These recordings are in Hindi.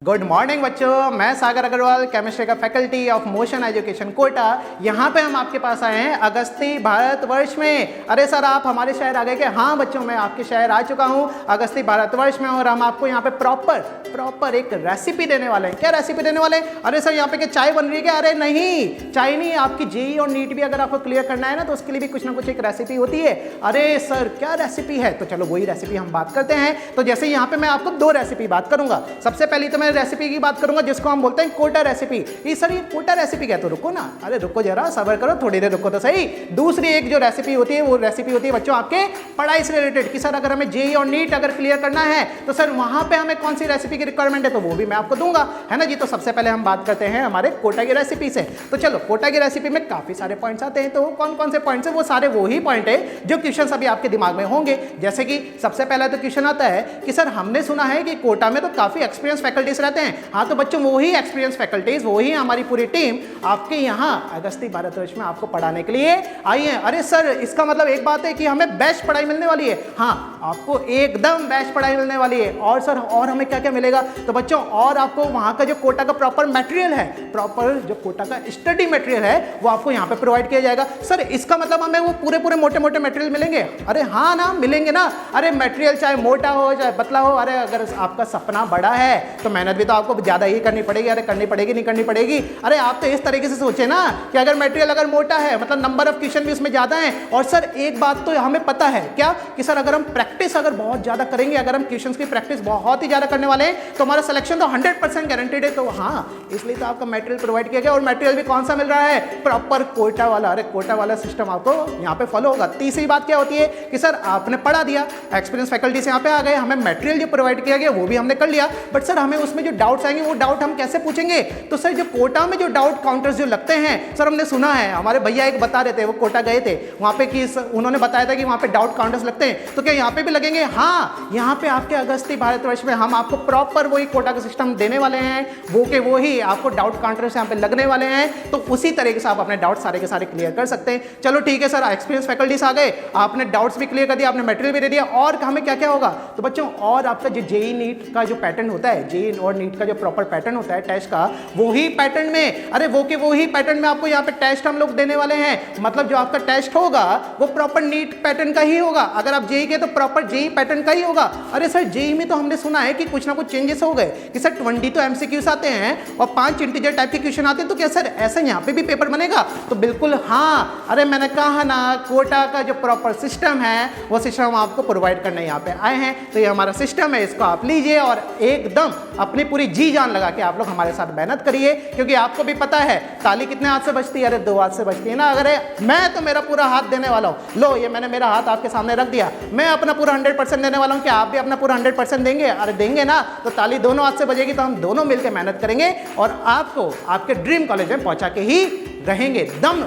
गुड मॉर्निंग बच्चों, मैं सागर अग्रवाल, केमिस्ट्री का faculty of Motion Education Kota. यहाँ पे हम आपके पास आए हैं अगस्ती भारतवर्ष में। अरे सर, आप हमारे शहर आ गए क्या? हाँ बच्चों, मैं आपके शहर आ चुका हूँ अगस्ती भारतवर्ष में, और हम आपको यहाँ पे प्रॉपर एक रेसिपी देने वाले हैं। क्या रेसिपी देने वाले हैं? अरे सर, यहाँ पे क्या चाय बन रही है क्या? अरे नहीं, चाय नहीं, आपकी जेई और नीट भी अगर आपको क्लियर करना है ना, तो उसके लिए भी कुछ ना कुछ एक रेसिपी होती है। अरे सर, क्या रेसिपी है? तो चलो वही रेसिपी हम बात करते हैं। तो जैसे यहाँ पे मैं आपको दो रेसिपी बात करूंगा। सबसे पहले तो मैं रेसिपी की बात करूंगा जिसको हम बोलते हैं कोटा रेसिपी। ये सर, ये कोटा रेसिपी क्या? तो रुको ना, अरे रुको जरा, सब्र करो, थोड़ी देर रुको तो सही। दूसरी एक जो रेसिपी होती है, वो रेसिपी होती है बच्चों आपके पढ़ाई से रिलेटेड, कि सर अगर हमें जेई और नीट अगर क्लियर करना है तो सर वहां पे हमें कौन सी रेसिपी की रिक्वायरमेंट है, तो वो भी मैं आपको दूंगा, है ना जी। तो सबसे पहले हम बात करते हैं हमारे कोटा की रेसिपी से। तो चलो, कोटा की रेसिपी में काफी सारे पॉइंट्स आते हैं। तो कौन कौन से पॉइंट्स है? वो सारे वो ही पॉइंट है जो क्वेश्चन अभी आपके दिमाग में होंगे। जैसे कि सबसे पहला तो क्वेश्चन आता है कि सर हमने सुना है कि कोटा में तो काफी एक्सपीरियंस फैकल्टीज रहते हैं। हाँ तो बच्चों, वो ही एक्सपीरियंस फैकल्टीज, वो ही हमारी पूरी टीम आपके यहाँ अगस्ती भारतवर्ष में आपको पढ़ाने के लिए आई है। अरे सर, इसका मतलब एक बात है कि हमें बेस्ट पढ़ाई मिलने वाली है। हाँ, आपको एकदम बेस्ट पढ़ाई मिलने वाली है। और सर, और हमें क्या क्या मिलेगा? तो बच्चों, और आपको वहां का जो कोटा का प्रॉपर मटेरियल है, प्रॉपर जो कोटा का स्टडी मटेरियल है, वो आपको यहाँ पे प्रोवाइड किया जाएगा। सर, इसका मतलब हमें वो पूरे मोटे मोटे मटेरियल मिलेंगे? अरे हाँ ना, मिलेंगे ना। अरे मटेरियल चाहे मोटा हो चाहे पतला हो, अरे अगर आपका सपना बड़ा है तो मेहनत भी तो आपको ज्यादा ही करनी पड़ेगी। अरे करनी पड़ेगी, नहीं करनी पड़ेगी? अरे आप तो इस तरीके से सोचे ना कि अगर मटेरियल अगर मोटा है मतलब नंबर ऑफ क्वेश्चन भी उसमें ज्यादा है। और सर एक बात तो हमें पता है क्या, कि सर अगर हम प्रैक्टिस अगर बहुत ज्यादा करेंगे, अगर हम क्वेश्चंस की प्रैक्टिस बहुत ही ज्यादा करने वाले हैं, तो हमारा सिलेक्शन तो 100% गारंटेड है। तो हाँ, इसलिए तो आपका मटेरियल प्रोवाइड किया गया। और मटेरियल भी कौन सा मिल रहा है? प्रॉपर कोटा वाला। अरे कोटा वाला सिस्टम आपको यहाँ पे फॉलो होगा। तीसरी बात क्या होती है कि सर आपने पढ़ा दिया, एक्सपीरियंस फैकल्टी से यहाँ पे आ गए, हमें मटेरियल जो प्रोवाइड किया गया वो भी हमने कर लिया, बट सर हमें उसमें जो डाउट्स आएंगे वो डाउट हम कैसे पूछेंगे? तो सर जो कोटा में जो डाउट काउंटर्स जो लगते हैं, सर हमने सुना है, हमारे भैया एक बता रहे थे, वो कोटा गए थे वहां पे, कि उन्होंने बताया था कि वहां पे डाउट काउंटर्स लगते हैं। तो क्या यहाँ पे भी लगेंगे? हाँ, यहाँ पे आपके अगस्ती भारतवर्ष में हम आपको प्रॉपर वही कोटा का सिस्टम देने वाले हैं, वो के वो ही आपको डाउट काउंटर्स यहाँ पे लगने वाले हैं। तो उसी तरीके से आप अपने डाउट सारे के सारे क्लियर कर सकते हैं। चलो ठीक है सर, एक्सपीरियंस फैकल्टीज आ गए, आपने डाउट्स भी क्लियर कर दिया, आपने मटेरियल भी दे दिया, और हमें क्या क्या होगा? तो बच्चों, और आपका जो जेई नीट का जो पैटर्न होता है, जेई और नीट का जो प्रॉपर पैटर्न होता है टेस्ट का, वो ही पैटर्न में, अरे वो के वो ही पैटर्न में आपको यहाँ पे टेस्ट हम लोग देने वाले हैं। मतलब जो आपका टेस्ट होगा वो प्रॉपर नीट पैटर्न का ही होगा। अगर आप जेई के तो प्रॉपर जेई पैटर्न का ही होगा। अरे सर, जेई में तो हमने सुना है कि कुछ ना कुछ चेंजेस हो गए, कि सर 20 तो एमसीक्यूज आते हैं और 5 इंटीजर टाइप के क्वेश्चन आते हैं। तो क्या सर ऐसा यहाँ पे भी पेपर बनेगा? तो बिल्कुल हाँ। अरे मैंने कहा ना, कोटा का जो प्रॉपर सिस्टम है वो सिस्टम हम आपको प्रोवाइड करने यहाँ पे आए हैं। तो ये हमारा सिस्टम है, इसको आप लीजिए और एकदम अपनी पूरी जी जान लगा के आप लोग हमारे साथ मेहनत करिए, क्योंकि आपको भी पता है ताली कितने हाथ से बजती है? अरे 2 हाथ से बजती है ना। अगर मैं तो मेरा पूरा हाथ देने वाला हूँ। लो, ये मैंने मेरा हाथ आपके सामने रख दिया, मैं अपना पूरा 100% देने वाला हूँ। कि आप भी अपना पूरा 100% देंगे? अरे देंगे ना। तो ताली दोनों हाथ से बजेगी, तो हम दोनों मिलकर मेहनत करेंगे और आपको आपके ड्रीम कॉलेज में पहुंचा के ही रहेंगे। दम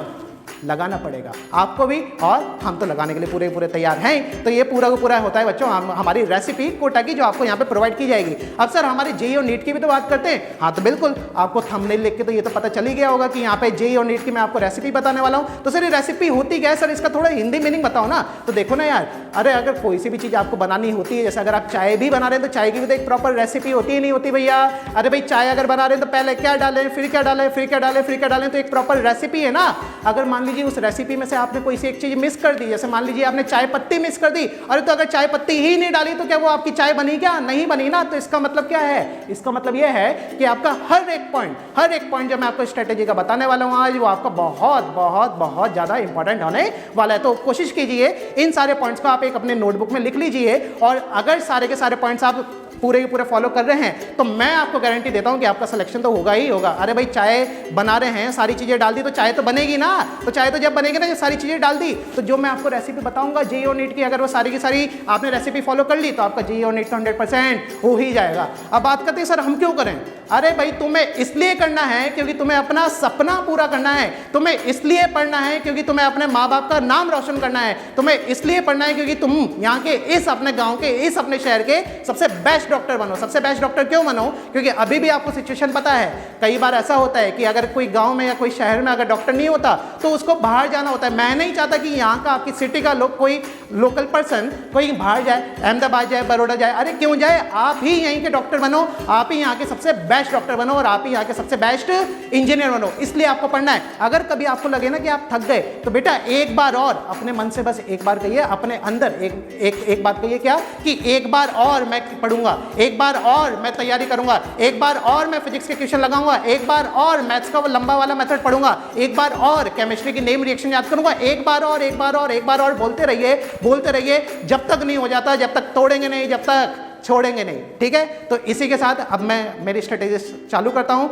लगाना पड़ेगा आपको भी, और हम तो लगाने के लिए पूरे तैयार हैं। तो ये पूरा का पूरा होता है बच्चों हमारी रेसिपी कोटा की, जो आपको यहाँ पे प्रोवाइड की जाएगी। अब सर हमारे जेई और नीट की भी तो बात करते हैं। हाँ तो बिल्कुल, आपको थंबनेल लिख के तो ये तो पता चल ही गया होगा कि यहाँ पे जेई और नीट की मैं आपको रेसिपी बताने वाला हूँ। तो सर ये रेसिपी होती क्या है? सर इसका थोड़ा हिंदी मीनिंग बताओ ना। तो देखो ना यार, अरे अगर कोई सी भी चीज़ आपको बनानी होती है, जैसे अगर आप चाय भी बना रहे हैं तो चाय की भी तो एक प्रॉपर रेसिपी होती ही नहीं होती भैया। अरे भाई, चाय अगर बना रहे हैं तो पहले क्या डालें, फिर क्या डालें, फिर क्या डालें, फिर क्या डालें, तो एक प्रॉपर रेसिपी है ना। अगर मान लीजिए उस रेसिपी में से आपने कोई सी एक चीज मिस कर दी, जैसे मान लीजिए आपने चाय पत्ती मिस कर दी, अरे तो अगर चाय पत्ती ही नहीं डाली तो क्या वो आपकी चाय बनी? क्या नहीं बनी ना। तो इसका मतलब क्या है? इसका मतलब यह है कि आपका हर एक पॉइंट जो मैं आपको स्ट्रेटेजी का बताने वाला हूं आज, वो आपका बहुत ज्यादा इंपॉर्टेंट होने वाला है। तो कोशिश कीजिए इन सारे पॉइंट्स को आप एक अपने नोटबुक में लिख लीजिए, और अगर सारे के सारे पॉइंट्स आप पूरे के पूरे फॉलो कर रहे हैं तो मैं आपको गारंटी देता हूं कि आपका सिलेक्शन तो होगा ही होगा। अरे भाई, चाय बना रहे हैं, सारी चीजें डाल दी तो चाय तो बनेगी ना। तो चाय तो जब बनेगी ना, ये सारी चीजें डाल दी, तो जो मैं आपको रेसिपी बताऊंगा जेई और नीट की, अगर वो सारी की सारी आपने रेसिपी फॉलो कर ली तो आपका जेई और नीट तो 100% हो ही जाएगा। अब बात करते हैं सर हम क्यों करें? अरे भाई, तुम्हें इसलिए करना है क्योंकि तुम्हें अपना सपना पूरा करना है। तुम्हें इसलिए पढ़ना है क्योंकि तुम्हें अपने माँ बाप का नाम रोशन करना है। तुम्हें इसलिए पढ़ना है क्योंकि तुम यहाँ के इस अपने गाँव के, इस अपने शहर के सबसे बेस्ट डॉक्टर बनो। सबसे बेस्ट डॉक्टर क्यों बनो? क्योंकि अभी भी आपको सिचुएशन पता है, कई बार ऐसा होता है कि अगर कोई गांव में या कोई शहर में अगर डॉक्टर नहीं होता तो उसको बाहर जाना होता है। मैं नहीं चाहता कि यहाँ का आपकी सिटी का लोग कोई लोकल पर्सन कोई बाहर जाए, अहमदाबाद जाए, बड़ौदा जाए। अरे क्यों जाए? आप ही यहीं के डॉक्टर बनो, आप ही यहाँ के सबसे बेस्ट डॉक्टर बनो और आप ही यहाँ के सबसे बेस्ट इंजीनियर बनो। इसलिए आपको पढ़ना है। अगर कभी आपको लगे ना कि आप थक गए तो बेटा एक बार और अपने मन से बस एक बार कहिए, अपने अंदर एक बात कहिए, क्या कि एक बार और मैं पढ़ूंगा, एक बार और मैं तैयारी करूंगा, एक बार और मैं फिजिक्स के क्वेश्चन लगाऊंगा, एक बार और मैथ्स का वो लंबा वाला मेथड पढ़ूंगा, एक बार और केमिस्ट्री की नेम रिएक्शन याद करूंगा, एक बार और, एक बार और, एक बार और, बोलते रहिए जब तक नहीं हो जाता, जब तक तोड़ेंगे नहीं, जब तक छोड़ेंगे नहीं। ठीक है, तो इसी के साथ अब मैं मेरी स्ट्रेटेजी चालू करता हूं।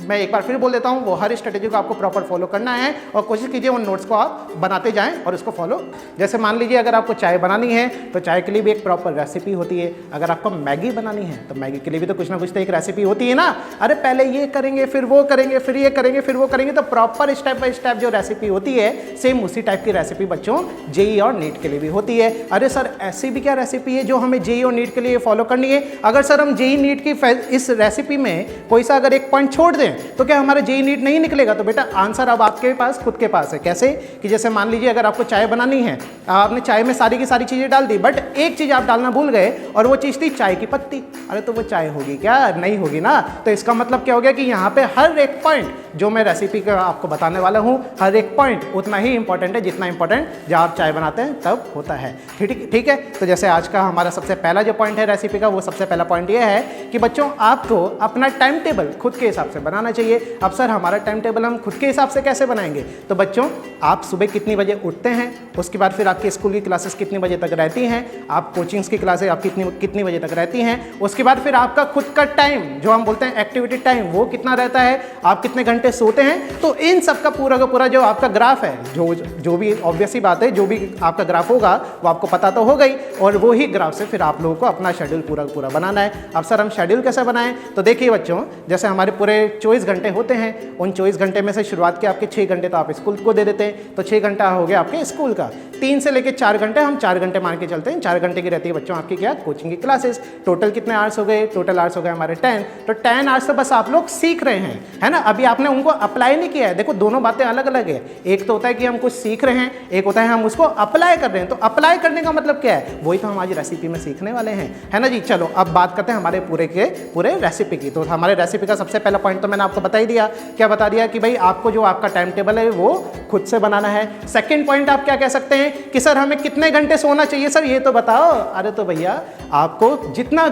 मैं एक बार फिर बोल देता हूं, वो हर स्ट्रेटेजी को आपको प्रॉपर फॉलो करना है और कोशिश कीजिए उन नोट्स को आप बनाते जाएं और उसको फॉलो। जैसे मान लीजिए अगर आपको चाय बनानी है तो चाय के लिए भी एक प्रॉपर रेसिपी होती है। अगर आपको मैगी बनानी है तो मैगी के लिए भी तो कुछ ना कुछ तो एक रेसिपी होती है ना। अरे पहले ये करेंगे, फिर वो करेंगे, फिर ये करेंगे, फिर वो करेंगे, तो प्रॉपर स्टेप बाय स्टेप जो रेसिपी होती है, सेम उसी टाइप की रेसिपी बच्चों जेईई और नीट के लिए भी होती है। अरे सर ऐसी भी क्या रेसिपी है जो हमें जेईई और नीट के लिए फॉलो करनी है? अगर सर हम जेईई नीट की इस रेसिपी में कोई सा अगर एक पॉइंट छोड़ दें तो क्या हमारा जेईई नीट नहीं निकलेगा? तो बेटा आंसर अब आपके पास खुद के पास है। कैसे? कि जैसे मान लीजिए अगर आपको चाय बनानी है, आपने चाय में सारी की सारी चीजें डाल दी, बट एक चीज आप डालना भूल गए और वो चीज थी चाय की पत्ती। अरे तो वो चाय होगी क्या? नहीं होगी ना। तो इसका मतलब क्या हो गया कि यहाँ पे हर एक पॉइंट जो मैं रेसिपी का आपको बताने वाला हूँ, हर एक पॉइंट उतना ही इंपॉर्टेंट है जितना इंपॉर्टेंट जब आप चाय बनाते हैं तब होता है। ठीक है, तो जैसे आज का हमारा सबसे पहला जो पॉइंट है रेसिपी का, वो सबसे पहला पॉइंट ये है कि बच्चों आपको अपना टाइम टेबल खुद के हिसाब से बनाना चाहिए। अब सर हमारा टाइम टेबल हम खुद के हिसाब से कैसे बनाएंगे? तो बच्चों आप सुबह कितनी बजे उठते हैं, उसके बाद फिर आपकी स्कूल की क्लासेस कितनी बजे तक रहती हैं, आप कोचिंग्स की क्लासेस आप कितनी बजे तक रहती हैं, उसके बाद फिर आपका खुद का टाइम जो हम बोलते हैं एक्टिविटी टाइम वो कितना रहता है, आप कितने घंटे सोते हैं। तो इन सब का पूरा जो आपका ग्राफ है, जो भी ऑब्वियस ही बात है, जो भी आपका ग्राफ होगा वो आपको पता तो हो गई, और वो ही ग्राफ से फिर आप लोगों को अपना शेड्यूल पूरा बनाना है। अब सर हम शेड्यूल कैसे बनाएं? तो देखिए बच्चों, जैसे हमारे पूरे 24 घंटे होते हैं, उन 24 घंटे में से शुरुआत के आपके 6 घंटे तो आप स्कूल को दे देते हैं, तो 6 घंटा हो गया आपके स्कूल का। 3 से लेकर 4 घंटे, हम 4 घंटे मान के चलते हैं, 4 घंटे की रहती है बच्चों आपकी क्या, कोचिंग की क्लासेस। टोटल कितने आवर्स हो गए? टोटल आवर्स हो गए हमारे 10। तो 10 आवर्स तो बस आप लोग सीख रहे हैं, है ना। अभी आपने उनको अप्लाई नहीं किया है। देखो दोनों बातें अलग अलग है। एक तो होता है कि हम कुछ सीख रहे हैं, एक होता है हम उसको अप्लाई कर रहे हैं। तो अप्लाई करने का मतलब क्या है? वही तो हम आज रेसिपी में सीखने वाले हैं, है ना जी। चलो अब बात करते हैं हमारे पूरे रेसिपी की। तो हमारे रेसिपी का सबसे पहला पॉइंट तो मैंने आपको बता ही दिया। क्या बता दिया? कि भाई आपको जो आपका टाइम टेबल है वो खुद से बनाना है। सेकंड पॉइंट आप क्या कह सकते हैं कि सर हमें कितने घंटे सोना चाहिए सर, ये तो बताओ। अरे तो भैया आपको जितना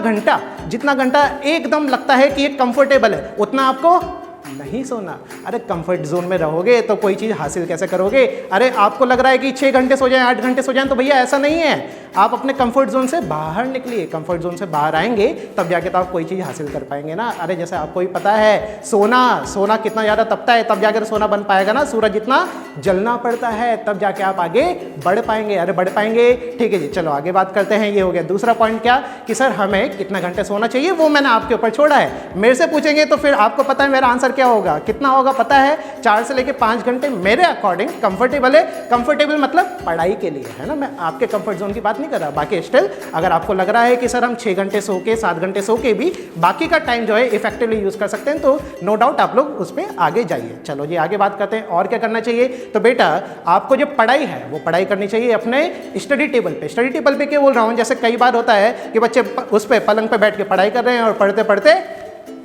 घंटा एकदम लगता है कि ये कंफर्टेबल है, उतना आपको नहीं सोना। अरे कंफर्ट जोन में रहोगे तो कोई चीज़ हासिल कैसे करोगे? अरे आपको लग रहा है कि 6 घंटे सो जाएं, 8 घंटे सो जाएं, तो भैया ऐसा नहीं है। आप अपने कंफर्ट जोन से बाहर निकलिए। कंफर्ट जोन से बाहर आएंगे तब जाके तो आप कोई चीज़ हासिल कर पाएंगे ना। अरे जैसे आपको ही पता है सोना कितना ज़्यादा तपता है, तब जाकर सोना बन पाएगा ना। सूरज जितना जलना पड़ता है तब जाके आप आगे बढ़ पाएंगे। अरे बढ़ पाएंगे। ठीक है जी, चलो आगे बात करते हैं। ये हो गया दूसरा पॉइंट, क्या कि सर हमें कितना घंटे सोना चाहिए वो मैंने आपके ऊपर छोड़ा है। मेरे से पूछेंगे तो फिर आपको पता है मेरा आंसर क्या होगा, कितना होगा पता है? 4 से लेकर 5 घंटे मेरे अकॉर्डिंग कंफर्टेबल है। कंफर्टेबल मतलब पढ़ाई के लिए, है ना। मैं आपके कंफर्ट जोन की बात नहीं कर रहा। बाकी स्टिल अगर आपको लग रहा है कि सर हम 6 घंटे सो के 7 घंटे सो के भी बाकी का टाइम जो है इफेक्टिवली यूज कर सकते हैं, तो नो डाउट आप लोग उसमें आगे जाइए। चलो जी आगे बात करते हैं और क्या करना चाहिए। तो बेटा आपको जो पढ़ाई है वो पढ़ाई करनी चाहिए अपने स्टडी टेबल पे। स्टडी टेबल पे क्या बोल रहा हूँ, जैसे कई बार होता है कि बच्चे उस पर पलंग पे बैठ के पढ़ाई कर रहे हैं और पढ़ते पढ़ते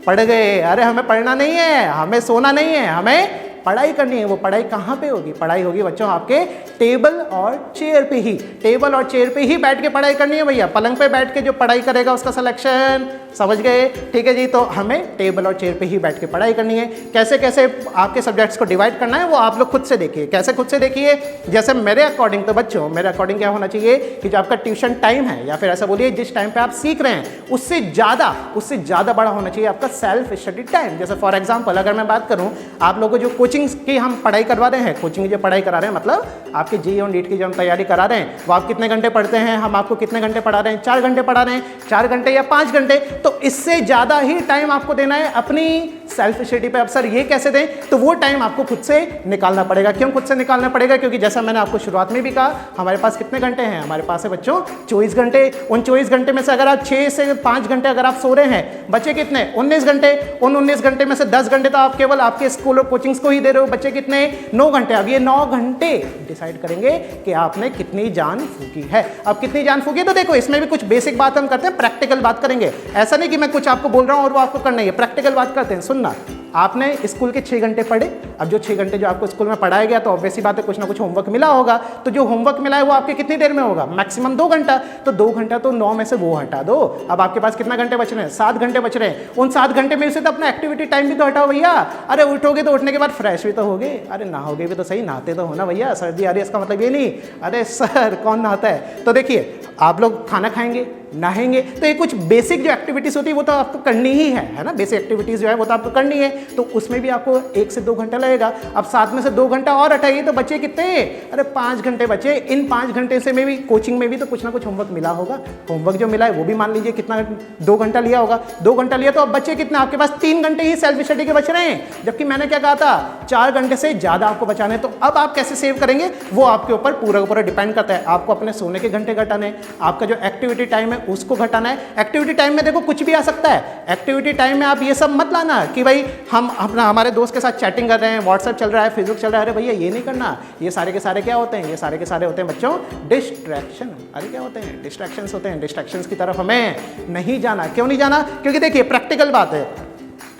पढ़ गए। अरे हमें पढ़ना नहीं है, हमें सोना नहीं है, हमें पढ़ाई करनी है। वो पढ़ाई कहाँ पे होगी? पढ़ाई होगी बच्चों आपके टेबल और चेयर पे ही। टेबल और चेयर पे ही बैठ के पढ़ाई करनी है भैया। पलंग पे बैठ के जो पढ़ाई करेगा उसका सिलेक्शन, समझ गए? ठीक है जी। तो हमें टेबल और चेयर पे ही बैठ के पढ़ाई करनी है। कैसे कैसे आपके सब्जेक्ट्स को डिवाइड करना है वो आप लोग खुद से देखिए। कैसे खुद से देखिए? जैसे मेरे अकॉर्डिंग तो बच्चों मेरे अकॉर्डिंग क्या होना चाहिए कि जो आपका ट्यूशन टाइम है, या फिर ऐसा बोलिए जिस टाइम पे आप सीख रहे हैं उससे ज़्यादा बड़ा होना चाहिए आपका सेल्फ स्टडी टाइम। जैसे फॉर एग्जाम्पल अगर मैं बात करूँ, आप लोगों को जो कोचिंग की हम पढ़ाई करवा रहे हैं, कोचिंग की जो पढ़ाई करा रहे हैं, मतलब आपके जेईई और नीट की जो हम तैयारी करा रहे हैं, वो आप कितने घंटे पढ़ते हैं? हम आपको कितने घंटे पढ़ा रहे हैं? 4 घंटे पढ़ा रहे हैं। 4 घंटे या 5 घंटे। तो इससे ज़्यादा ही टाइम आपको देना है अपनी सेल्फ स्टडी पे। अब सर ये कैसे दें, तो वो टाइम आपको खुद से निकालना पड़ेगा। क्यों खुद से निकालना पड़ेगा, क्योंकि जैसा मैंने आपको शुरुआत में भी कहा, हमारे पास कितने घंटे हैं, हमारे पास है बच्चों 24 घंटे। उन 24 घंटे में से अगर आप 6 से 5 घंटे अगर आप सो रहे हैं, बचे कितने 19 घंटे। उन 19 घंटे में से 10 घंटे तो आप केवल आपके स्कूल और कोचिंग्स को ही दे रहे हो, बच्चे कितने 9 घंटे। अब ये 9 घंटे डिसाइड करेंगे कि आपने कितनी जान फूकी है। अब कितनी जान फूकी, तो देखो इसमें भी कुछ बेसिक बात हम करते हैं, प्रैक्टिकल बात करेंगे। ऐसा नहीं कि मैं कुछ आपको बोल रहा हूं और वो आपको करना ही है, प्रैक्टिकल बात करते हैं। सुनना, आपने स्कूल के 6 घंटे पढ़े। अब जो 6 घंटे जो आपको स्कूल में पढ़ाया गया, तो ऑब्वियसली बात है कुछ ना कुछ होमवर्क मिला होगा। तो जो होमवर्क मिला है वो आपके कितनी देर में होगा, मैक्सिमम 2 घंटा। तो 2 घंटा तो 9 में से वो हटा दो। अब आपके पास कितना घंटे बच रहे हैं, 7 घंटे बच रहे हैं। उन 7 घंटे में से तो अपना एक्टिविटी टाइम भी तो हटाओ भैया। अरे उठोगे तो उठने के बाद फ्रेश भी तो होगे, अरे नहाओगे भी तो सही, नहाते तो होना भैया। सर्दी आ रही है इसका मतलब ये नहीं, अरे सर कौन नहाता है। तो देखिए आप लोग खाना खाएंगे, नहाएंगे, तो ये कुछ बेसिक जो एक्टिविटीज़ होती है वो तो आपको करनी ही है ना। बेसिक एक्टिविटीज़ जो है वो तो आपको करनी है, तो उसमें भी आपको 1 से 2 घंटा लगेगा। अब 7 में से 2 घंटा और हटाइए तो बचे कितने, अरे 5 घंटे बचे। इन 5 घंटे से में भी कोचिंग में भी तो कुछ ना कुछ होमवर्क मिला होगा। होमवर्क जो मिला है वो भी मान लीजिए कितना 2 घंटा लिया होगा। 2 घंटा लिया तो अब बचे कितना, आपके पास 3 घंटे ही सेल्फ स्टडी के बच रहे हैं, जबकि मैंने क्या कहा था 4 घंटे से ज़्यादा आपको बचाने। तो अब आप कैसे सेव करेंगे वो आपके ऊपर पूरा डिपेंड करता है। आपको अपने सोने के घंटे घटाने, आपका जो एक्टिविटी टाइम है उसको घटाना है। एक्टिविटी टाइम में देखो कुछ भी आ सकता है। एक्टिविटी टाइम में आप ये सब मत लाना कि भाई हम अपना हमारे दोस्त के साथ चैटिंग कर रहे हैं, व्हाट्सएप चल रहा है, फेसबुक चल रहा है। अरे भैया ये नहीं करना। ये सारे के सारे क्या होते हैं, ये सारे के सारे होते हैं बच्चों डिस्ट्रैक्शन। अरे क्या होते हैं, डिस्ट्रैक्शंस होते हैं। डिस्ट्रैक्शंस की तरफ हमें नहीं जाना। क्यों नहीं जाना, क्योंकि देखिए प्रैक्टिकल बात है।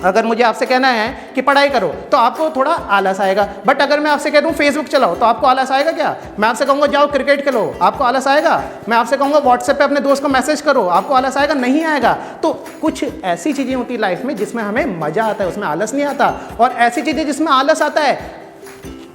अगर मुझे आपसे कहना है कि पढ़ाई करो तो आपको थोड़ा आलस आएगा, बट अगर मैं आपसे कह दूं फेसबुक चलाओ तो आपको आलस आएगा क्या। मैं आपसे कहूंगा जाओ क्रिकेट खेलो, आपको आलस आएगा। मैं आपसे कहूंगा व्हाट्सएप पे अपने दोस्त को मैसेज करो, आपको आलस आएगा, नहीं आएगा। तो कुछ ऐसी चीज़ें होती है लाइफ में जिसमें हमें मजा आता है, उसमें आलस नहीं आता। और ऐसी चीज़ें जिसमें आलस आता है,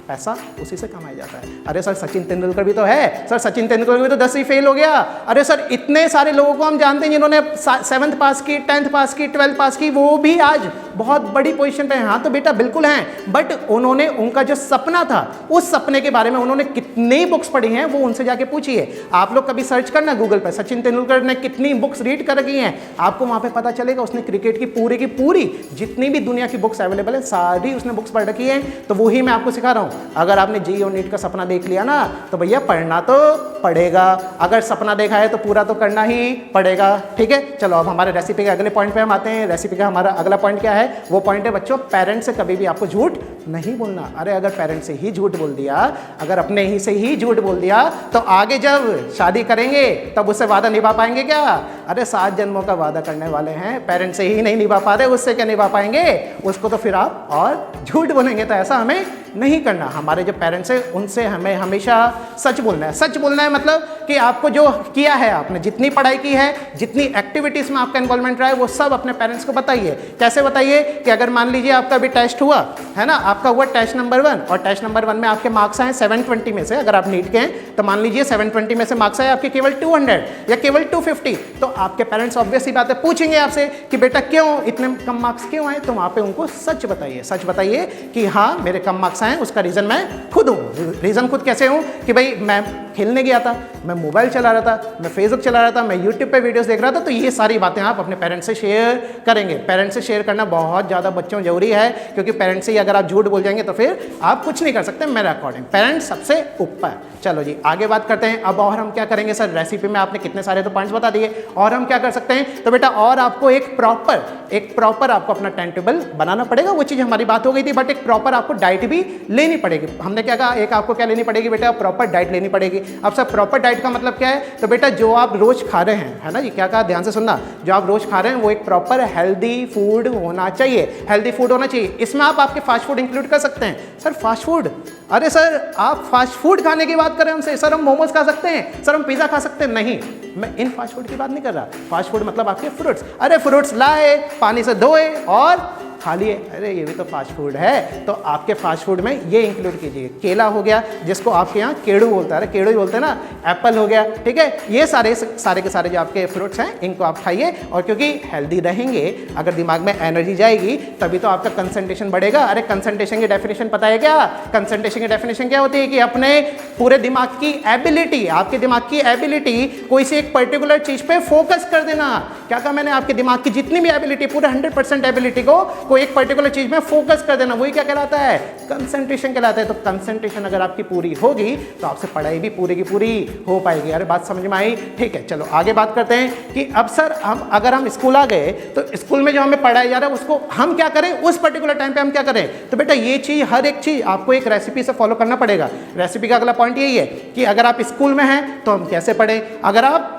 पैसा उसी से कमाया जाता है। अरे सर सचिन तेंदुलकर भी तो है, सर सचिन तेंदुलकर भी तो 10वीं फेल हो गया। अरे सर इतने सारे लोगों को हम जानते हैं जिन्होंने 7th पास की, 10th पास की, 12th पास की, वो भी आज बहुत बड़ी पोजीशन पे हैं। हाँ तो बेटा बिल्कुल हैं, बट उन्होंने उनका जो सपना था उस सपने के बारे में उन्होंने कितनी बुक्स पढ़ी हैं वो उनसे जाके पूछिए। आप लोग कभी सर्च करना गूगल पर सचिन तेंदुलकर ने कितनी बुक्स रीड कर रखी हैं, आपको वहाँ पे पता चलेगा। उसने क्रिकेट की पूरी जितनी भी दुनिया की बुक्स अवेलेबल है सारी उसने बुक्स पढ़ रखी है। तो वही मैं आपको सिखा रहा हूँ। अगर आपने जेईई और नीट का सपना देख लिया ना तो भैया पढ़ना तो पड़ेगा। अगर सपना देखा है तो पूरा तो करना ही पड़ेगा। ठीक है, चलो अब हमारे रेसिपी के अगले पॉइंट पे हम आते हैं। रेसिपी का हमारा अगला पॉइंट क्या है, वो पॉइंट है बच्चों पेरेंट्स से कभी भी आपको झूठ नहीं बोलना। अरे अगर पेरेंट्स से ही झूठ बोल दिया, अगर अपने ही से ही झूठ बोल दिया तो आगे जब शादी करेंगे तब उससे वादा निभा पाएंगे क्या। अरे 7 जन्मों का वादा करने वाले हैं, पेरेंट्स से ही नहीं निभा पा रहे, उससे क्या निभा पाएंगे, उसको तो फिर आप और झूठ बोलेंगे। तो ऐसा हमें नहीं करना। हमारे जो पेरेंट्स हैं उनसे हमें हमेशा सच बोलना है। सच बोलना है मतलब कि आपको जो किया है, आपने जितनी पढ़ाई की है, जितनी एक्टिविटीज़ में आपका इन्वॉल्वमेंट रहा है, वो सब अपने पेरेंट्स को बताइए। कैसे बताइए कि अगर मान लीजिए आपका अभी टेस्ट हुआ है ना, आपका हुआ टेस्ट नंबर 1 और टेस्ट नंबर 1 में आपके मार्क्स आए 720 में से, अगर आप नीट के हैं तो मान लीजिए 720 में से मार्क्स आए आपके केवल 200 या केवल 250, तो आपके पेरेंट्स ऑब्वियसली बात है पूछेंगे आपसे कि बेटा क्यों इतने कम मार्क्स क्यों आए। तो वहाँ पे उनको सच बताइए। सच बताइए कि हाँ मेरे कम मार्क्स आए, उसका रीज़न मैं खुद हूँ। रीज़न खुद कैसे हूँ कि भाई मैं खेलने गया था, मैं मोबाइल चला रहा था, मैं फेसबुक चला रहा था, मैं यूट्यूब पे वीडियोस देख रहा था। तो ये सारी बातें आप अपने पेरेंट्स से शेयर करेंगे। पेरेंट्स से शेयर करना बहुत ज़्यादा बच्चों जरूरी है, क्योंकि पेरेंट्स से ही अगर आप झूठ बोल जाएंगे तो फिर आप कुछ नहीं कर सकते मेरे अकॉर्डिंग। पेरेंट्स सबसे ऊपर। चलो जी आगे बात करते हैं। अब और हम क्या करेंगे सर, रेसिपी में आपने कितने सारे तो पॉइंट्स बता दिए, और हम क्या कर सकते हैं। तो बेटा और आपको एक प्रॉपर आपको अपना टाइम टेबल बनाना पड़ेगा। वो चीज़ हमारी बात हो गई थी, बट एक प्रॉपर आपको डाइट भी लेनी पड़ेगी। हमने क्या कहा, एक आपको क्या लेनी पड़ेगी बेटा, प्रॉपर डाइट लेनी पड़ेगी। अब सर प्रॉपर डाइट का मतलब क्या है, तो बेटा जो आप रोज खा रहे हैं, है ना जी, क्या कहा ध्यान से सुनना, जो आप रोज खा रहे हैं वो एक प्रॉपर हेल्दी फूड होना चाहिए। हेल्दी फूड होना चाहिए। इसमें आप आपके फास्ट फूड इंक्लूड कर सकते हैं। सर फास्ट फूड, अरे सर आप फास्ट फूड खाने की बात करें हमसे, सर हम मोमोज खा सकते हैं, सर हम पिज़्ज़ा खा सकते हैं, नहीं, मैं इन फास्ट फूड की बात नहीं कर रहा। फास्ट फूड मतलब आपके फ्रूट्स। अरे फ्रूट्स लाए, पानी से धोए और खा लिए, अरे ये भी तो फास्ट फूड है। तो आपके फास्ट फूड में ये इंक्लूड कीजिए। केला हो गया, जिसको आपके यहाँ केड़ू बोलता है, अरे केड़ू ही बोलते हैं ना, एप्पल हो गया, ठीक है। ये सारे के सारे जो आपके फ्रूट्स हैं इनको आप खाइए। और क्योंकि हेल्दी रहेंगे, अगर दिमाग में एनर्जी जाएगी तभी तो आपका कंसंट्रेशन बढ़ेगा। अरे कंसंट्रेशन की डेफिनेशन पता है क्या, कंसंट्रेशन की डेफिनेशन क्या होती है कि अपने पूरे दिमाग की एबिलिटी, आपके दिमाग की एबिलिटी कोई सी एक पर्टिकुलर चीज पे फोकस कर देना। क्या कहा मैंने, आपके दिमाग की जितनी भी एबिलिटी, पूरे 100% एबिलिटी को आपको एक पर्टिकुलर चीज में फोकस कर देना, वही क्या कहलाता है, कंसंट्रेशन कहलाता है। तो कंसंट्रेशन अगर आपकी पूरी होगी तो आपसे पढ़ाई भी पूरी की पूरी हो पाएगी। अरे बात समझ में आई? ठीक है, चलो आगे बात करते हैं कि अब सर अगर हम स्कूल आ गए तो स्कूल में जो हमें पढ़ाया जा रहा है उसको हम क्या करें, उस पर्टिकुलर टाइम पे हम क्या करें। तो बेटा ये चीज, हर एक चीज आपको एक रेसिपी से फॉलो करना पड़ेगा। रेसिपी का अगला पॉइंट यही है कि अगर आप स्कूल में हैं तो हम कैसे पढ़ें, अगर आप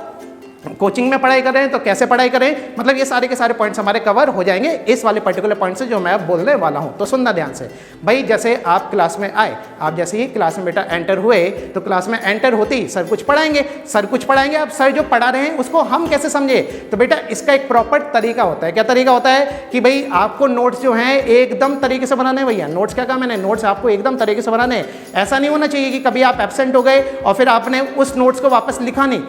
कोचिंग में पढ़ाई कर रहे हैं तो कैसे पढ़ाई करें। मतलब ये सारे के सारे पॉइंट्स हमारे कवर हो जाएंगे इस वाले पर्टिकुलर पॉइंट से जो मैं अब बोलने वाला हूं। तो सुनना ध्यान से भाई, जैसे आप क्लास में आए, आप जैसे ही क्लास में बेटा एंटर हुए तो क्लास में एंटर होते ही सर कुछ पढ़ाएंगे। अब सर जो पढ़ा रहे हैं उसको हम कैसे समझे, तो बेटा इसका एक प्रॉपर तरीका होता है। क्या तरीका होता है कि भाई आपको नोट्स जो हैं एकदम तरीके से बनाने। भैया नोट्स क्या काम है, नोट्स आपको एकदम तरीके से बनाने। ऐसा नहीं होना चाहिए कि कभी आप एब्सेंट हो गए और फिर आपने उस नोट्स को वापस लिखा नहीं।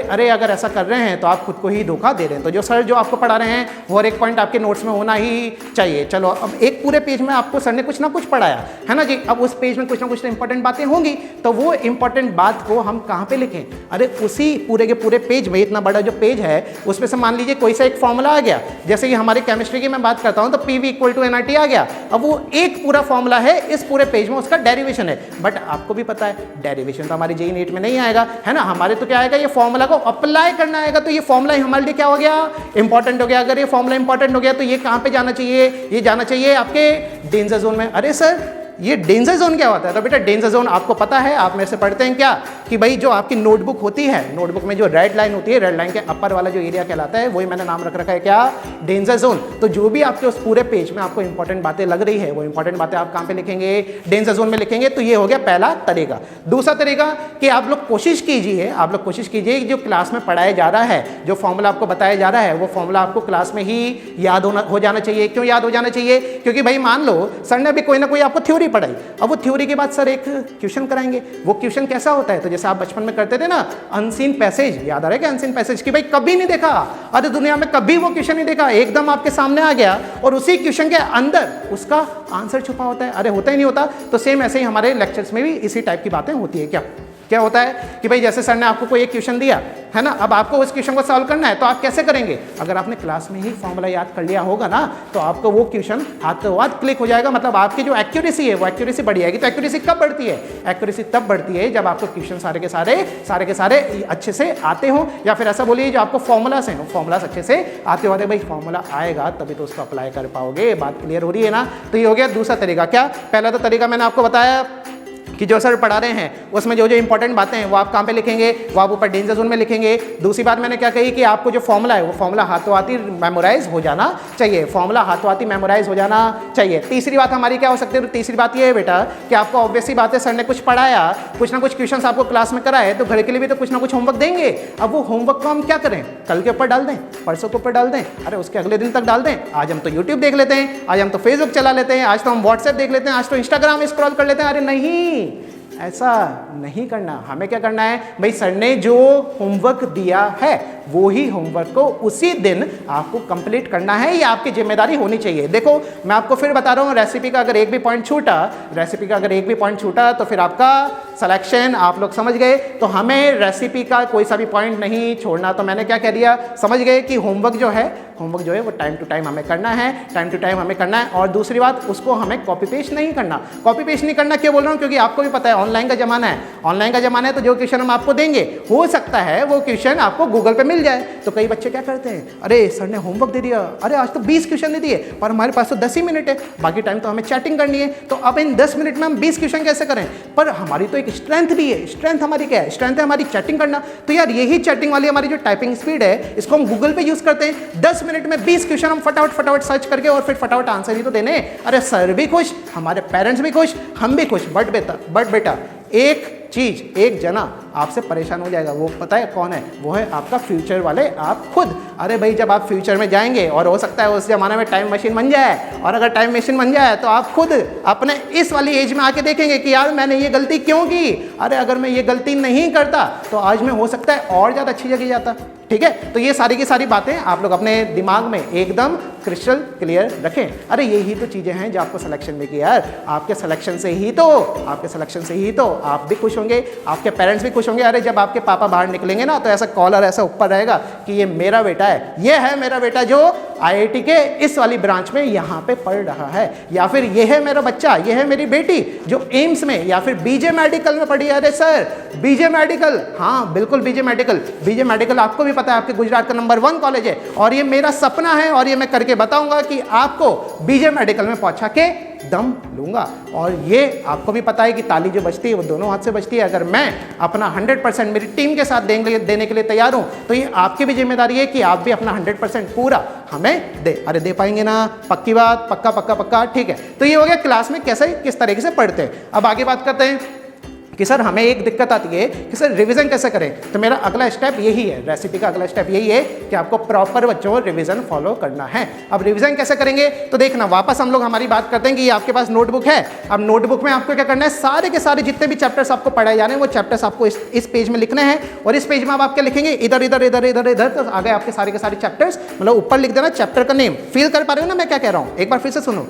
अरे अगर ऐसा कर रहे हैं तो आप खुद को ही धोखा दे रहे हैं। तो जो सर जो आपको पढ़ा रहे हैं वो हर एक पॉइंट आपके नोट्स में होना ही चाहिए। चलो अब एक पूरे पेज में आपको सर ने कुछ ना कुछ पढ़ाया है ना जी, अब उस पेज में कुछ ना कुछ तो इंपॉर्टेंट बातें होंगी, तो वो इंपॉर्टेंट बात को हम कहां पे लिखें। अरे उसी पूरे के पूरे पेज में, इतना बड़ा जो पेज है उसमें से मान लीजिए कोई सा एक फॉर्मूला आ गया, जैसे कि हमारे केमिस्ट्री की मैं बात करता हूं तो PV = nRT आ गया। अब वो एक पूरा फॉर्मूला है, इस पूरे पेज में उसका डेरिवेशन है। बट आपको भी पता है डेरिवेशन तो हमारी JEE नीट में नहीं आएगा, है ना। हमारे तो क्या आएगा, ये फॉर्मूला को अप्लाई करना आएगा। तो ये फॉर्मूला हमारे लिए क्या हो गया, इंपॉर्टेंट हो गया। अगर ये फॉर्मूला इंपॉर्टेंट हो गया तो ये कहां पे जाना चाहिए, ये जाना चाहिए आपके डेंजर जोन में। अरे सर ये डेंजर जोन क्या होता है, तो बेटा डेंजर जोन आपको पता है, आप मेरे से पढ़ते हैं क्या, कि भाई जो आपकी नोटबुक होती है, नोटबुक में जो रेड लाइन होती है, रेड लाइन के अपर वाला जो एरिया कहलाता है, वही मैंने नाम रख रखा है क्या, डेंजर जोन। तो जो भी आपके उस पूरे पेज में आपको इंपॉर्टेंट बातें लग रही है, वो इंपॉर्टेंट बातें आप कहां पे लिखेंगे, डेंजर जोन में लिखेंगे। तो ये हो गया पहला तरीका। दूसरा तरीका कि आप लोग कोशिश कीजिए कि जो क्लास में पढ़ाया जा रहा है, जो फॉर्मूला आपको बताया जा रहा है, वो फॉर्मूला आपको क्लास में ही याद हो जाना चाहिए। क्यों याद हो जाना चाहिए, क्योंकि भाई मान लो सर ने अभी कोई ना कोई आपको थ्योरी पढ़ाई, अब वो थ्योरी के बाद सर एक क्वेश्चन कराएंगे। वो क्वेश्चन कैसा होता है, तो जैसे आप बचपन में करते थे ना, अनसीन पैसेज, याद आ रहा है क्या अनसीन पैसेज, कि भाई कभी नहीं देखा, अरे दुनिया में कभी वो क्वेश्चन नहीं देखा, एकदम आपके सामने आ गया और उसी क्वेश्चन के अंदर उसका आंसर छुपा होता है। अरे होता ही नहीं होता। तो सेम ऐसे ही हमारे लेक्चर्स में भी इसी टाइप की बातें होती है। क्या होता है कि भाई जैसे सर ने आपको कोई एक क्वेश्चन दिया है ना, अब आपको उस क्वेश्चन को सॉल्व करना है, तो आप कैसे करेंगे, अगर आपने क्लास में ही फॉर्मूला याद कर लिया होगा ना, तो आपको वो क्वेश्चन हाथों हाथ क्लिक हो जाएगा। मतलब आपकी जो एक्यूरेसी है वो एक्यूरेसी बढ़ जाएगी। तो एक्यूरेसी कब बढ़ती है, एक्यूरेसी तब बढ़ती है जब आपको क्वेश्चन सारे के सारे अच्छे से आते हो, या फिर ऐसा बोलिए जो आपको फॉर्मूलास हैं, फॉर्मूलास अच्छे से आते हो। भाई फॉर्मूला आएगा तभी तो उसको अप्लाई कर पाओगे। बात क्लियर हो रही है ना। तो ये हो गया दूसरा तरीका। क्या, पहला तो तरीका मैंने आपको बताया कि जो सर पढ़ा रहे हैं उसमें जो इंपॉर्टेंट बातें हैं वो आप कहाँ पे लिखेंगे, वो आप ऊपर डेंजर जोन में लिखेंगे। दूसरी बात मैंने क्या कही कि आपको जो फॉर्मूला है वो फॉर्मूला हाथों हाथ मेमोराइज हो जाना चाहिए, फॉर्मूला हाथों हाथ मेमोराइज हो जाना चाहिए। तीसरी बात हमारी क्या हो सकती है, तो तीसरी बात ये है बेटा कि आपको ऑब्वियसली बात है, सर ने कुछ पढ़ाया, कुछ ना कुछ क्वेश्चन आपको क्लास में कराए, तो घर के लिए भी तो कुछ ना कुछ होमवर्क देंगे। अब वो होमवर्क को हम क्या करें, कल के ऊपर डाल दें, परसों के ऊपर डाल दें, अरे उसके अगले दिन तक डाल दें। आज हम तो यूट्यूब देख लेते हैं, आज हम तो फेसबुक चला लेते हैं, आज तो हम व्हाट्सएप देख लेते हैं, आज तो इंस्टाग्राम स्क्रॉल कर लेते हैं। अरे नहीं, ऐसा नहीं करना। हमें क्या करना है भाई, सर ने जो होमवर्क दिया है वो ही होमवर्क को उसी दिन आपको कंप्लीट करना है, ये आपकी जिम्मेदारी होनी चाहिए। देखो मैं आपको फिर बता रहा हूँ, रेसिपी का अगर एक भी पॉइंट छूटा तो फिर आपका सिलेक्शन, आप लोग समझ गए। तो हमें रेसिपी का कोई सा भी पॉइंट नहीं छोड़ना। तो मैंने क्या कह दिया, समझ गए कि होमवर्क जो है वो टाइम टू टाइम हमें करना है, और दूसरी बात उसको हमें कॉपी पेस्ट नहीं करना। क्यों बोल रहा हूँ, क्योंकि आपको भी पता है ऑनलाइन का जमाना है, तो जो क्वेश्चन हम आपको देंगे हो सकता है वो क्वेश्चन आपको गूगल पे मिल जाए। तो कई बच्चे क्या करते हैं, अरे सर ने होमवर्क दे दिया, अरे आज तो 20 क्वेश्चन दे दिए, पर हमारे पास तो 10 ही मिनट है, बाकी टाइम तो हमें चैटिंग करनी है, तो अब इन 10 मिनट में हम 20 क्वेश्चन कैसे करें। पर हमारी तो एक स्ट्रेंथ भी है, स्ट्रेंथ हमारी क्या है, स्ट्रेंथ है हमारी चैटिंग करना। तो यार यही चैटिंग वाली हमारी जो टाइपिंग स्पीड है, इसको हम गूगल पे यूज करते हैं। 10 मिनट में 20 क्वेश्चन हम फटाफट सर्च करके और फिर फटाफट आंसर ही तो देने। अरे सर भी खुश, हमारे पेरेंट्स भी खुश, हम भी खुश। बट बेटा एक चीज, एक जना आपसे परेशान हो जाएगा, वो पता है कौन है, वो है आपका फ्यूचर वाले, आप खुद। अरे भाई जब आप फ्यूचर में जाएंगे और हो सकता है उस जमाने में टाइम मशीन बन जाए, और अगर टाइम मशीन बन जाए तो आप खुद अपने इस वाली एज में आके देखेंगे कि यार मैंने ये गलती क्यों की। अरे अगर मैं ये गलती नहीं करता तो आज मैं हो सकता है और ज़्यादा अच्छी जगह जाता। ठीक है, तो ये सारी की सारी बातें आप लोग अपने दिमाग में एकदम क्रिस्टल क्लियर रखें। अरे यही तो चीज़ें हैं जो आपको सिलेक्शन देगी यार। आपके सिलेक्शन से ही तो आप भी खुश होंगे, आपके पेरेंट्स भी खुश खुश होंगे, अरे जब आपके पापा बाहर निकलेंगे ना तो ऐसा कॉलर ऐसा ऊपर रहेगा कि ये मेरा बेटा है, ये है मेरा बेटा जो आईआईटी के इस वाली ब्रांच में यहाँ पे पढ़ रहा है, या फिर ये है मेरा बच्चा, ये है मेरी बेटी जो एम्स में या फिर बीजे मेडिकल में पढ़ी है। अरे सर बीजे मेडिकल, हाँ बिल्कुल बीजे मेडिकल, बीजे मेडिकल आपको भी पता है आपके गुजरात का नंबर 1 कॉलेज है, और ये मेरा सपना है और ये मैं करके बताऊंगा कि आपको बीजे मेडिकल में पहुंचा के दम लूंगा। और ये आपको भी पता है कि ताली जो बजती है वो दोनों हाथ से बजती है। अगर मैं अपना 100% मेरी टीम के साथ देने के लिए तैयार हूं तो ये आपकी भी जिम्मेदारी है कि आप भी अपना 100% पूरा हमें दे। अरे दे पाएंगे ना? पक्की बात, पक्का पक्का पक्का, ठीक है। तो ये हो गया क्लास में कैसे किस तरीके से पढ़ते हैं। अब आगे बात करते हैं कि सर हमें एक दिक्कत आती है कि सर रिवीजन कैसे करें। तो मेरा अगला स्टेप यही है, रेसिपी का अगला स्टेप यही है कि आपको प्रॉपर बच्चों रिवीजन फॉलो करना है। अब रिवीजन कैसे करेंगे तो देखना, वापस हम लोग हमारी बात करते हैं कि ये आपके पास नोटबुक है। अब नोटबुक में आपको क्या करना है, सारे के सारे जितने भी चैप्टर्स आपको पढ़ाए जा रहे हैं वो चैप्टर्स आपको इस पेज में लिखने हैं। और इस पेज में आप क्या लिखेंगे, इधर इधर इधर इधर इधर, तो आगे आपके सारे के सारे चैप्टर्स, मतलब ऊपर लिख देना चैप्टर का नेम। फील कर पा रहे हो ना मैं क्या कह रहा हूँ? एक बार फिर से सुनो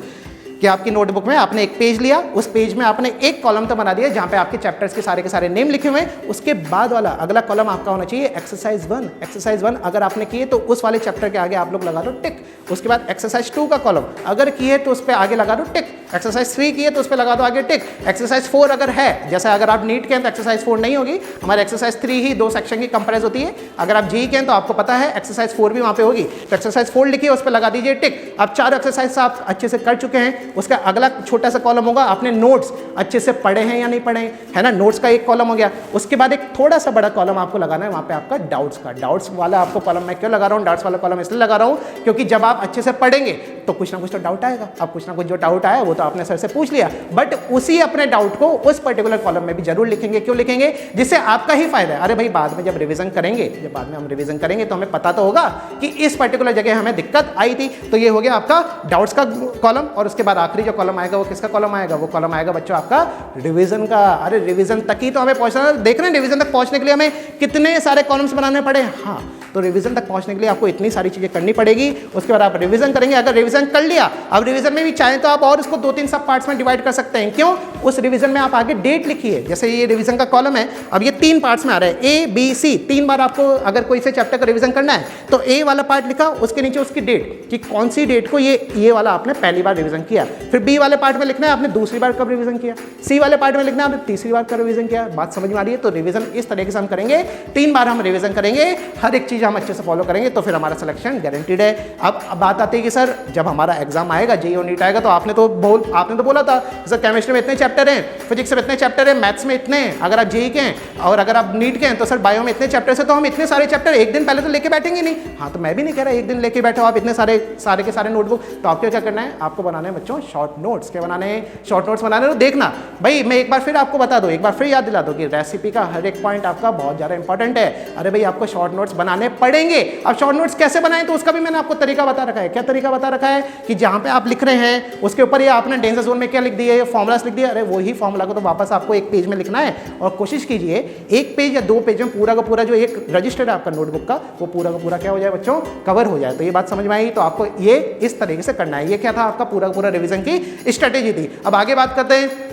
कि आपकी नोटबुक में आपने एक पेज लिया, उस पेज में आपने एक कॉलम तो बना दिया जहां पे आपके चैप्टर्स के सारे नेम लिखे हुए हैं। उसके बाद वाला अगला कॉलम आपका होना चाहिए एक्सरसाइज 1। एक्सरसाइज 1 अगर आपने किए तो उस वाले चैप्टर के आगे आप लोग लगा दो टिक। उसके बाद एक्सरसाइज 2 का कॉलम अगर किए तो उस पर आगे लगा दो टिक। एक्सरसाइज 3 किए तो उस पर लगा दो आगे टिक। एक्सरसाइज 4 अगर है, जैसे अगर आप नीट के हैं तो एक्सरसाइज 4 नहीं होगी, हमारे एक्सरसाइज 3 ही 2 सेक्शन की कंपेयर होती है। अगर आप जी के हैं तो आपको पता है एक्सरसाइज 4 भी वहां पे होगी, तो एक्सरसाइज 4 लिखिए, उस पर लगा दीजिए टिक। अब 4 एक्सरसाइज आप अच्छे से कर चुके हैं। उसका अगला छोटा सा कॉलम होगा आपने नोट्स अच्छे से पढ़े हैं या नहीं पढ़े, है ना, नोट्स का एक कॉलम हो गया। उसके बाद एक थोड़ा सा बड़ा कॉलम आपको लगाना है वहां पे आपका डाउट्स का। डाउट्स वाला आपको कॉलम मैं क्यों लगा रहा हूं, डाउट्स वाला कॉलम इसलिए लगा रहा हूं क्योंकि जब आप अच्छे से पढ़ेंगे तो कुछ ना कुछ तो डाउट आएगा। अब कुछ ना कुछ जो डाउट आया वो तो आपने सर से पूछ लिया, बट उसी अपने डाउट को उस पर्टिकुलर कॉलम में भी जरूर लिखेंगे। क्यों लिखेंगे? जिससे आपका ही फायदा है। अरे भाई बाद में जब रिवीजन करेंगे, जब बाद में हम रिवीजन करेंगे तो हमें पता तो होगा कि इस पर्टिकुलर जगह हमें दिक्कत आई थी। तो ये हो गया आपका डाउट्स का कॉलम। और उसके बाद आखिरी जो कॉलम आएगा वो किसका कॉलम आएगा? वो कॉलम आएगा बच्चों आपका रिवीजन का। अरे रिवीजन तक ही तो हमें पहुंचना, देख रहे हैं रिवीजन तक पहुंचने के लिए हमें कितने सारे कॉलम्स बनाने पड़े। हाँ, तो रिवीजन तक पहुंचने के लिए आपको इतनी सारी चीजें करनी पड़ेगी। उसके बाद आप रिवीजन करेंगे। अगर रिवीजन कर लिया, अब रिवीजन में भी चाहें तो आप और इसको 2-3 सब पार्ट्स में डिवाइड कर सकते हैं। क्यों? उस रिवीजन में आप आगे डेट लिखिए। जैसे ये रिवीजन का कॉलम है, अब ये 3 पार्ट्स में आ रहा है, ए बी सी। 3 बार आपको अगर कोई से चैप्टर का रिवीजन करना है तो ए वाला पार्ट लिखा, उसके नीचे उसकी डेट कि कौन सी डेट को ये वाला आपने पहली बार रिवीजन किया। फिर बी वाले पार्ट में लिखना है आपने दूसरी बार कब रिवीजन किया। सी वाले पार्ट में लिखना है आपने तीसरी बार कब रिवीजन किया। बात समझ में आ रही है? तो रिवीजन इस तरीके से हम करेंगे, 3 बार हम रिवीजन करेंगे, हर एक चीज हम अच्छे से फॉलो करेंगे तो फिर हमारा सिलेक्शन गारंटीड है। अब बात आती है कि सर जब हमारा एग्जाम आएगा, जेईई और नीट आएगा, तो आपने तो बोला था सर केमिस्ट्री में इतने चैप्टर हैं, फिजिक्स में इतने चैप्टर हैं, मैथ्स में इतने हैं, अगर आप जेईई के हैं और अगर आप नीट के हैं तो सर बायो में इतने चैप्टर है। तो हम इतने सारे चैप्टर एक दिन पहले तो लेके बैठेंगे नहीं। हाँ, तो मैं भी नहीं कह रहा एक दिन लेके बैठो आप इतने सारे के सारे नोटबुक। तो आपको क्या करना है, आपको बनाने हैं बच्चों शॉर्ट नोट्स। क्या बनाने हैं? शॉर्ट नोट्स बनाने। तो देखना भाई, मैं एक बार फिर आपको बता दूं, एक बार फिर याद दिला दो कि रेसिपी का हर एक पॉइंट आपका बहुत ज़्यादा इंपॉर्टेंट है। अरे भाई आपको शॉर्ट नोट्स बनाने पड़ेंगे। अब शॉर्ट नोट्स कैसे बनाएं तो उसका भी मैंने आपको तरीका बता रखा है। क्या तरीका बता रखा है कि जहां पे आप लिख रहे हैं उसके ऊपर ये आपने डेंजर जोन में क्या लिख दिया है, फॉर्मुलास लिख दिया। अरे वही फॉर्मुला को तो वापस आपको एक पेज में लिखना है और कोशिश कीजिए 1 पेज या 2 पेज में पूरा का पूरा जो एक रजिस्टर्ड है आपका नोटबुक का, वो पूरा का पूरा क्या हो जाए बच्चों, कवर हो जाए। तो ये बात समझ में आई? तो आपको ये इस तरीके से करना है। ये क्या था आपका पूरा का पूरा रिवीजन की स्ट्रेटेजी थी। अब आगे बात करते हैं।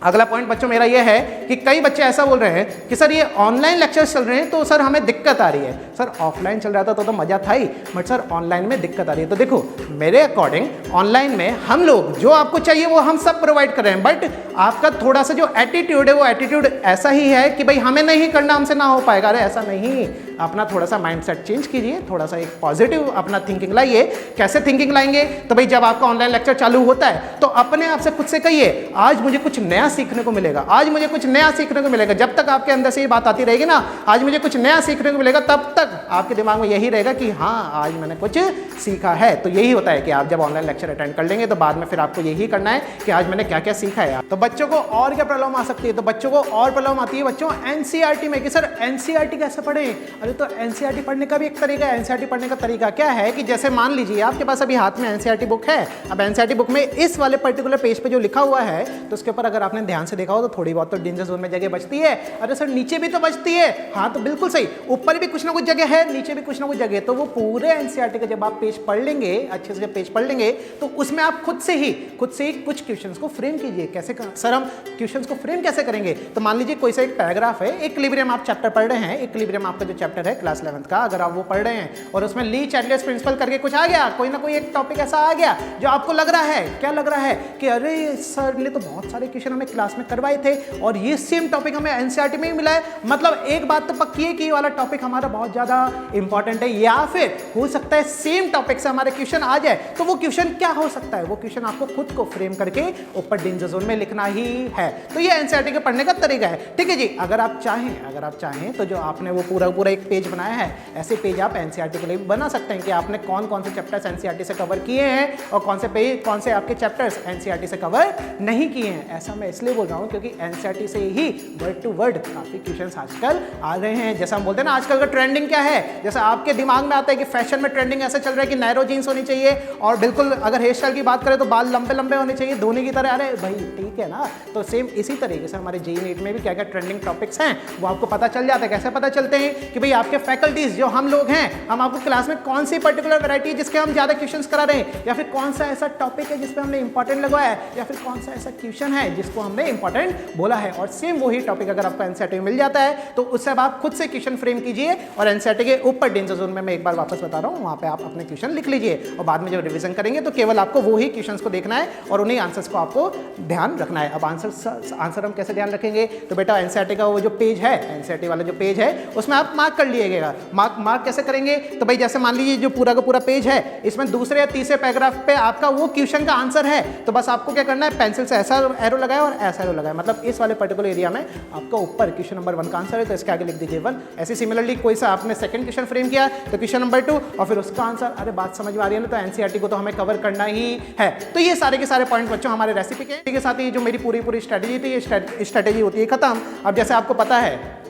अगला पॉइंट बच्चों मेरा ये है कि कई बच्चे ऐसा बोल रहे हैं कि सर ये ऑनलाइन लेक्चर्स चल रहे हैं तो सर हमें दिक्कत आ रही है। सर ऑफलाइन चल रहा था तो मजा था ही, बट सर ऑनलाइन में दिक्कत आ रही है। तो देखो मेरे अकॉर्डिंग ऑनलाइन में हम लोग जो आपको चाहिए वो हम सब प्रोवाइड कर रहे हैं, बट आपका थोड़ा सा जो एटीट्यूड है वो एटीट्यूड ऐसा ही है कि भाई हमें नहीं करना, हमसे ना हो पाएगा। अरे ऐसा नहीं, अपना थोड़ा सा माइंडसेट चेंज कीजिए, थोड़ा सा एक पॉजिटिव अपना थिंकिंग लाइए। कैसे थिंकिंग लाएंगे? तो भाई जब आपका ऑनलाइन लेक्चर चालू होता है तो अपने आप से खुद से कहिए आज मुझे कुछ नया सीखने को मिलेगा, आज मुझे कुछ नया सीखने को मिलेगा। जब तक आपके अंदर से ये बात आती रहेगी ना, आज मुझे कुछ नया सीखने को मिलेगा, तब तक आपके दिमाग में यही रहेगा कि हाँ आज मैंने कुछ सीखा है। तो यही होता है कि आप जब ऑनलाइन लेक्चर अटेंड कर लेंगे तो बाद में फिर आपको यही करना है कि आज मैंने क्या क्या सीखा है। तो बच्चों को और क्या प्रॉब्लम आ सकती है? तो बच्चों को और प्रॉब्लम आती है बच्चों एनसीईआरटी में कि सर एनसीईआरटी कैसे पढ़ें। अरे अरे तो एनसीईआरटी पढ़ने का भी एक तरीका है। एनसीईआरटी पढ़ने का तरीका क्या है कि जैसे मान लीजिए आपके पास अभी हाथ में एनसीईआरटी बुक है। अब एनसीईआरटी बुक में इस वाले पर्टिकुलर पेज पे जो लिखा हुआ है तो उसके ऊपर अगर आपने ध्यान से देखा हो तो थोड़ी बहुत तो डेंजर जोन में जगह बचती है। अरे सर नीचे भी तो बचती है। हाँ तो बिल्कुल सही, ऊपर भी कुछ ना कुछ जगह है, नीचे भी कुछ ना कुछ जगह है। तो वो पूरे एनसीईआरटी का जब आप पेज पढ़ लेंगे, अच्छे से जब पेज पढ़ लेंगे तो उसमें आप खुद से ही कुछ क्वेश्चंस को फ्रेम कीजिए। कैसे सर हम क्वेश्चंस को फ्रेम कैसे करेंगे? तो मान लीजिए कोई सा एक पैराग्राफ है, इक्विलिब्रियम आप चैप्टर पढ़ रहे हैं, इक्विलिब्रियम आपका जो चैप्टर है क्लास 11th का, अगर आप वो पढ़ रहे हैं और उसमें ली चैटलेट्स प्रिंसिपल करके कुछ आ गया, कोई ना कोई एक टॉपिक ऐसा आ गया जो आपको लग रहा है, क्या लग रहा है कि अरे सर ने तो बहुत सारे क्वेश्चन हमें क्लास में करवाए थे और ये सेम टॉपिक हमें एनसीईआरटी में ही मिला है, मतलब एक बात तो पक्की है कि ये वाला टॉपिक हमारा बहुत ज्यादा इंपॉर्टेंट है। या फिर हो सकता है सेम टॉपिक से हमारे क्वेश्चन आ जाए, तो वो क्वेश्चन क्या हो सकता है? वो क्वेश्चन आपको खुद को फ्रेम करके ऊपर डेंजर जोन में लिखना ही है। तो ये एनसीईआरटी के पढ़ने का तरीका है। ठीक है जी, अगर आप चाहें तो जो आपने वो पूरा एक पेज बनाया है, ऐसे पेज आप एनसीईआरटी के लिए भी बना सकते हैं कि आपने कौन कौन से चैप्टर्स एनसीईआरटी से कवर किए हैं और कौन से आपके चैप्टर्स एनसीईआरटी से कवर नहीं किए हैं। ऐसा मैं इसलिए बोल रहा हूं क्योंकि एनसीईआरटी से ही वर्ड टू वर्ड काफी क्वेश्चंस आजकल आ रहे हैं। जैसा हम बोलते हैं ना आजकल का ट्रेंडिंग क्या है, जैसा आपके दिमाग में आता है कि फैशन में ट्रेंडिंग ऐसा चल रहा है कि नैरो जीन्स होनी चाहिए और बिल्कुल अगर हेयर स्टाइल की बात करें तो बाल लंबे लंबे होने चाहिए धोनी की तरह। अरे भाई ठीक है ना, तो सेम इसी तरीके से हमारे जेईई नीट में भी क्या क्या ट्रेंडिंग टॉपिक्स हैं वो आपको पता चल जाता है। कैसे पता चलते हैं कि भाई आपके फैकल्टीज जो हम लोग हैं, हम आपको क्लास में कौन सी पर्टिकुलर वैरायटी है जिसके हम ज्यादा क्वेश्चंस करा रहे हैं, या फिर कौन सा ऐसा टॉपिक है जिसपे हमने इंपॉर्टेंट लगवाया है, या फिर कौन सा ऐसा क्वेश्चन है जिसको हमने इंपॉर्टेंट बोला है। और सेम वही टॉपिक अगर आपको एनसीईआरटी में मिल जाता है तो उससे आप खुद से क्वेश्चन फ्रेम कीजिए और एनसीईआरटी के ऊपर डेंजर जोन में मैं एक बार वापस बता रहा हूं, वहां पे आप अपने क्वेश्चन लिख लीजिए और बाद में जब रिवीजन करेंगे तो केवल आपको वही क्वेश्चंस को देखना है और उन्हीं आंसर्स को आपको ध्यान रखना है। अब आंसर हम कैसे ध्यान रखेंगे? तो बेटा एनसीईआरटी का वो जो पेज है, एनसीईआरटी वाला जो पेज है उसमें आप मार्क कर लीजिएगा। मार्क कैसे करेंगे? तो भाई जैसे मान लीजिए जो पूरा का पूरा पेज है, इसमें दूसरे या तीसरे पैराग्राफ पे आपका वो क्वेश्चन का आंसर है, तो बस आपको क्या करना है, पेंसिल से ऐसा एरो लगाया और ऐसा एरो लगाया, मतलब इस वाले पर्टिकुलर एरिया में आपका ऊपर क्वेश्चन नंबर 1 का आंसर है तो इसके आगे लिख दीजिए 1। ऐसे सिमिलरली कोई सा आपने सेकंड क्वेश्चन फ्रेम किया तो क्वेश्चन नंबर 2 और फिर उसका आंसर। अरे बात समझ में आ रही है ना? तो एनसीईआरटी को तो हमें कवर करना ही है। तो ये सारे के सारे पॉइंट बच्चों हमारे रेसिपी के साथ ही जो मेरी पूरी स्ट्रेटेजी थी, ये स्ट्रेटेजी होती है खत्म। अब जैसे आपको पता है,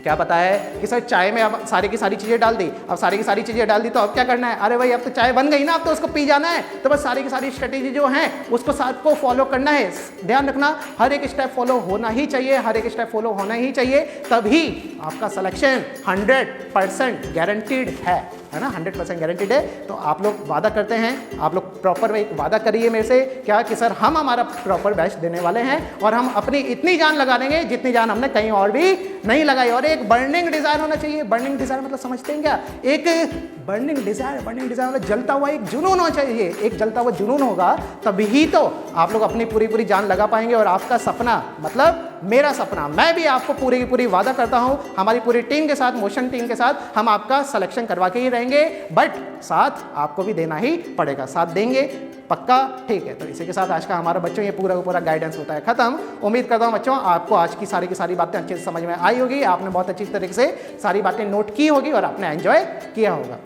क्या पता है कि सर चाय में अब सारी की सारी चीज़ें डाल दी, अब सारी की सारी चीज़ें डाल दी तो अब क्या करना है? अरे भाई अब तो चाय बन गई ना, अब तो उसको पी जाना है। तो बस सारी की सारी स्ट्रेटेजी जो है उसको साथ को फॉलो करना है। ध्यान रखना हर एक स्टेप फॉलो होना ही चाहिए, हर एक स्टेप फॉलो होना ही चाहिए, तभी आपका सिलेक्शन 100% गारंटीड है ना? 100% गारंटीड है। तो आप लोग वादा करते हैं, आप लोग प्रॉपर एक वादा करिए मेरे से क्या कि सर हम हमारा प्रॉपर बेस्ट देने वाले हैं और हम अपनी इतनी जान लगा देंगे जितनी जान हमने कहीं और भी नहीं लगाई। और एक बर्निंग डिजायर होना चाहिए। बर्निंग डिजायर मतलब समझते हैं क्या? एक बर्निंग डिजायर मतलब जलता हुआ एक जुनून होना चाहिए। एक जलता हुआ जुनून होगा तभी तो आप लोग अपनी पूरी जान लगा पाएंगे और आपका सपना, मतलब मेरा सपना, मैं भी आपको पूरी की पूरी वादा करता हूं हमारी पूरी टीम के साथ, मोशन टीम के साथ हम आपका सिलेक्शन करवा के ही रहेंगे, बट साथ आपको भी देना ही पड़ेगा। साथ देंगे पक्का? ठीक है। तो इसी के साथ आज का हमारा बच्चों ये पूरा गाइडेंस होता है खत्म। उम्मीद करता हूं बच्चों आपको आज की सारी बातें अच्छे से समझ में आई होगी, आपने बहुत अच्छी तरीके से सारी बातें नोट की होगी और आपने एंजॉय किया होगा।